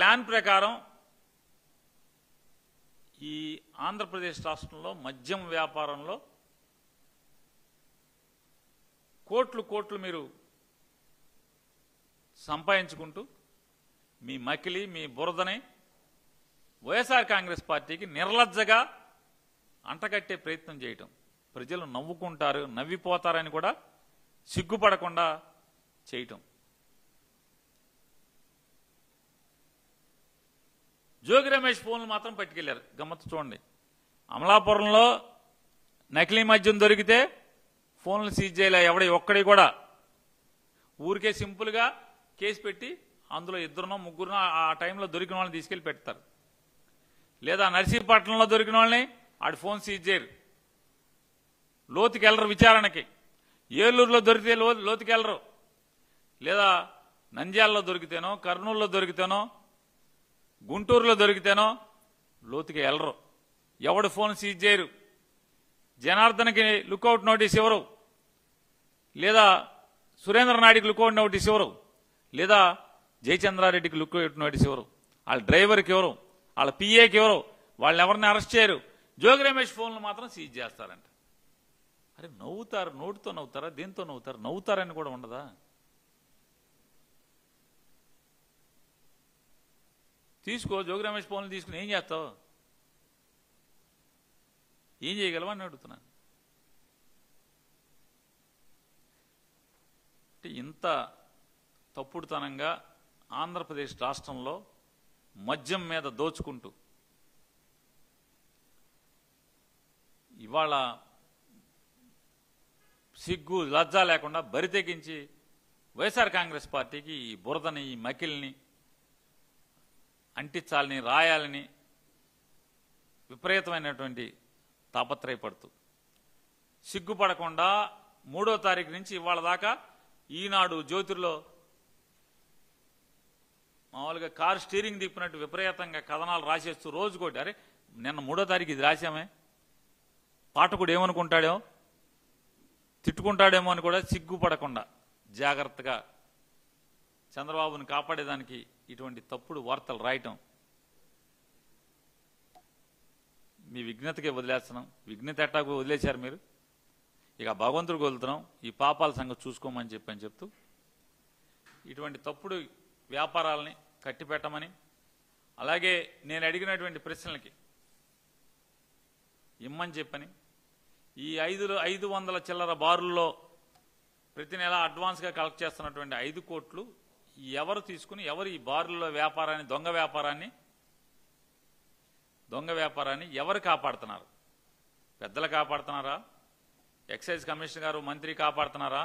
Plan ప్రకారం ఈ ఆంధ్రప్రదేశ్ రాష్ట్రంలో మద్యం వ్యాపారంలో కోట్లు మీరు సంపాదించుకుంటూ మీ మకిలి మీ బురదని వైఎస్ఆర్ కాంగ్రెస్ పార్టీకి నిర్లజ్జగా అంటగట్టే ప్రయత్నం చేయటం, ప్రజలు నవ్వుకుంటారు నవ్విపోతారని కూడా సిగ్గుపడకుండా చేయటం. జోగి రమేష్ ఫోన్లు మాత్రం పట్టుకెళ్లారు. గమ్మత్తు చూడండి, అమలాపురంలో నకిలీ మద్యం దొరికితే ఫోన్లు సీజ్ చేయలే ఎవడి ఒక్కడి కూడా. ఊరికే సింపుల్గా కేసు పెట్టి అందులో ఇద్దరునో ముగ్గురునో ఆ టైంలో దొరికిన వాళ్ళని తీసుకెళ్లి పెడతారు. లేదా నర్సీపట్నంలో దొరికిన వాళ్ళని ఆడి ఫోన్ సీజ్ చేయరు, లోతుకెళ్ళరు విచారణకి. ఏలూరులో దొరికితే లోతుకెళ్ళరు. లేదా నంద్యాలలో దొరికితేనో, కర్నూలులో దొరికితేనో, గుంటూరులో దొరికితేనో లోతుకి వెళ్ళరు. ఎవడు ఫోన్ సీజ్ చేయరు. జనార్దన్కి లుకౌట్ నోటీస్ ఇవ్వరు, లేదా సురేంద్రనాయుడికి లుకౌట్ నోటీస్ ఇవ్వరు, లేదా జయచంద్రారెడ్డికి లుకౌట్ నోటీస్ ఇవ్వరు. వాళ్ళ డ్రైవర్కి ఇవ్వరు, వాళ్ళ పిఏకి ఇవ్వరు, వాళ్ళని ఎవరిని అరెస్ట్ చేయరు. జోగి రమేష్ ఫోన్లు మాత్రం సీజ్ చేస్తారంట. అరే నవ్వుతారు, నోటితో నవ్వుతారా, దేంతో నవ్వుతారు? నవ్వుతారని కూడా ఉండదా? తీసుకో, జోగి రమేష్ ఫోన్లు తీసుకుని ఏం చేస్తావు? ఏం చేయగలవా అని అడుగుతున్నాను. అంటే ఇంత తప్పుడుతనంగా ఆంధ్రప్రదేశ్ రాష్ట్రంలో మద్యం మీద దోచుకుంటూ ఇవాళ సిగ్గు లజ్జ లేకుండా బరితెగించి వైఎస్ఆర్ కాంగ్రెస్ పార్టీకి ఈ బురదని ఈ మకిల్ని అంటించాలని రాయాలని విపరీతమైనటువంటి తాపత్రయపడుతూ సిగ్గుపడకుండా 3వ తారీఖు నుంచి ఇవాళ దాకా ఈనాడు జ్యోతిర్లో మామూలుగా కారు స్టీరింగ్ తిప్పినట్టు విపరీతంగా కథనాలు రాసేస్తూ రోజుకోటి. అరే నిన్న 3వ తారీఖు ఇది రాశామే, పాఠకుడు ఏమనుకుంటాడేమో, తిట్టుకుంటాడేమో అని కూడా సిగ్గుపడకుండా జాగ్రత్తగా చంద్రబాబుని కాపాడేదానికి ఇటువంటి తప్పుడు వార్తలు రాయటం మీ విఘ్నతకే వదిలేస్తున్నాం. విఘ్నత ఎట్టాకు వదిలేశారు మీరు, ఇక భగవంతుడికి వదులుతున్నాం, ఈ పాపాల సంగతి చూసుకోమని చెప్తూ ఇటువంటి తప్పుడు వ్యాపారాలని కట్టిపెట్టమని, అలాగే నేను అడిగినటువంటి ప్రశ్నలకి ఇమ్మని చెప్పని, ఈ 500 చిల్లర బారుల్లో ప్రతి నెల అడ్వాన్స్గా కలెక్ట్ చేస్తున్నటువంటి 5 కోట్లు ఎవరు తీసుకుని ఎవరు ఈ బారుల్లో వ్యాపారాన్ని దొంగ వ్యాపారాన్ని ఎవరు కాపాడుతున్నారు? పెద్దలు కాపాడుతున్నారా? ఎక్సైజ్ కమిషనర్ గారు మంత్రి కాపాడుతున్నారా?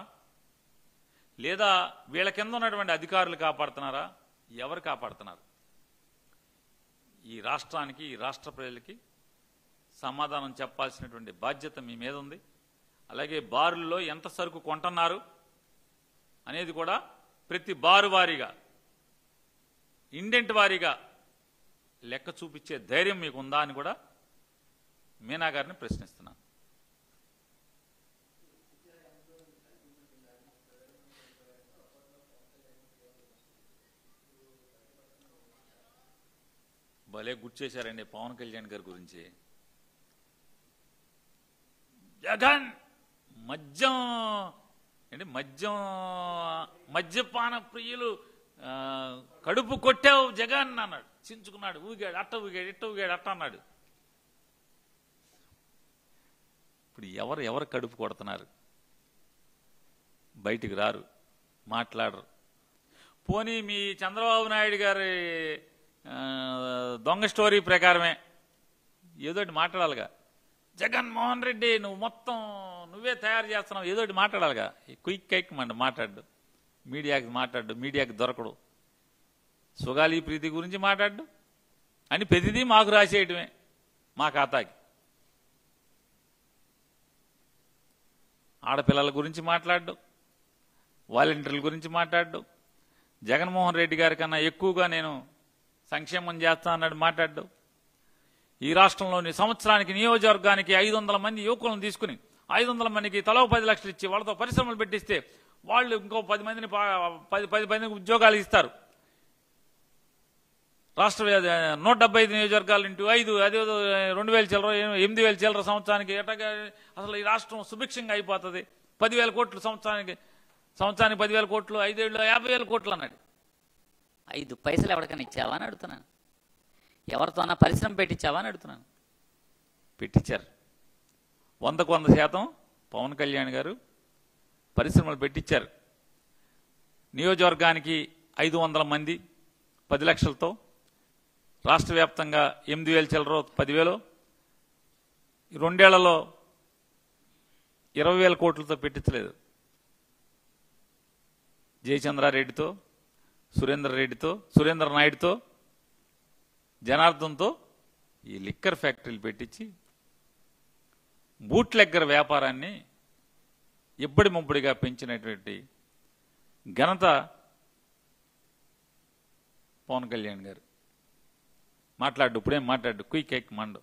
లేదా వీళ్ళ కింద ఉన్నటువంటి అధికారులు కాపాడుతున్నారా? ఎవరు కాపాడుతున్నారు? ఈ రాష్ట్రానికి ఈ రాష్ట్ర ప్రజలకి సమాధానం చెప్పాల్సినటువంటి బాధ్యత మీ మీద ఉంది. అలాగే బారుల్లో ఎంత సరుకు కొంటున్నారు అనేది కూడా ప్రతి బారు వారీగా ఇండెంట్ వారీగా లెక్క చూపించే ధైర్యం మీకుందా అని కూడా మీనా గారిని ప్రశ్నిస్తున్నాను. భలే గుర్తు చేశారండి పవన్ కళ్యాణ్ గారి గురించి. జగన్ మద్యపాన ప్రియులు కడుపు కొట్టావు జగన్ అన్నాడు. చించుకున్నాడు, ఊగాడు, అట్ట ఊగాడు, ఇట్ట ఊగాడు, అట్ట అన్నాడు. ఇప్పుడు ఎవరు కడుపు కొడుతున్నారు? బయటికి రారు, మాట్లాడరు. పోనీ మీ చంద్రబాబు నాయుడు గారి దొంగ స్టోరీ ప్రకారమే ఏదోటి మాట్లాడాలిగా. జగన్మోహన్ రెడ్డి నువ్వు మొత్తం నువ్వే తయారు చేస్తున్నావు, ఏదోటి మాట్లాడాలిగా. క్విక్ మాట్లాడు, మీడియాకి దొరకడు, సుగాలి ప్రీతి గురించి మాట్లాడు అని ప్రతిదీ మాకు రాసేయటమే మా ఖాతాకి. ఆడపిల్లల గురించి మాట్లాడు, వాలంటీర్ల గురించి మాట్లాడు, జగన్మోహన్ రెడ్డి గారి కన్నా ఎక్కువగా నేను సంక్షేమం చేస్తా అన్నాడు మాట్లాడు. ఈ రాష్ట్రంలోని సంవత్సరానికి నియోజకవర్గానికి 500 మంది యువకులను తీసుకుని 500 మందికి తలో 10 లక్షలు ఇచ్చి వాళ్ళతో పరిశ్రమలు పెట్టిస్తే వాళ్ళు ఇంకో 10 మందికి ఉద్యోగాలు ఇస్తారు. రాష్ట్ర 175 నియోజకవర్గాలు ఇంటూ 5 అదేదో 2,000 చిల్లర 8,000 చిల్లర సంవత్సరానికి ఎటగా అసలు ఈ రాష్ట్రం సుభిక్షంగా అయిపోతుంది. 10,000 కోట్లు సంవత్సరానికి 10,000 కోట్లు, 5 ఏళ్ళు 50,000 కోట్లు అన్నాడు. 5 పైసలు ఎవరికైనా ఇచ్చావా అని అడుగుతున్నాను. ఎవరితో అన్నా పరిశ్రమ పెట్టించావా అని అడుగుతున్నాను. పెట్టించారు. 100కు 100% పవన్ కళ్యాణ్ గారు పరిశ్రమలు పెట్టించారు. నియోజకవర్గానికి 500 మంది 10 లక్షలతో, రాష్ట్ర వ్యాప్తంగా 8,000 చిల్లర 10,000, 2 ఏళ్లలో 20,000 కోట్లతో పెట్టించలేదు. జయచంద్రారెడ్డితో, సురేంద్ర నాయుడుతో, జనార్దన్తో ఈ లిక్కర్ ఫ్యాక్టరీలు పెట్టించి బూట్ లెక్కర్ వ్యాపారాన్ని ఇబ్బడి ముబ్బడిగా పెంచినటువంటి ఘనత పవన్ కళ్యాణ్ గారు. మాట్లాడు, ఇప్పుడేం మాట్లాడు, క్విక్ కేక్ మండు.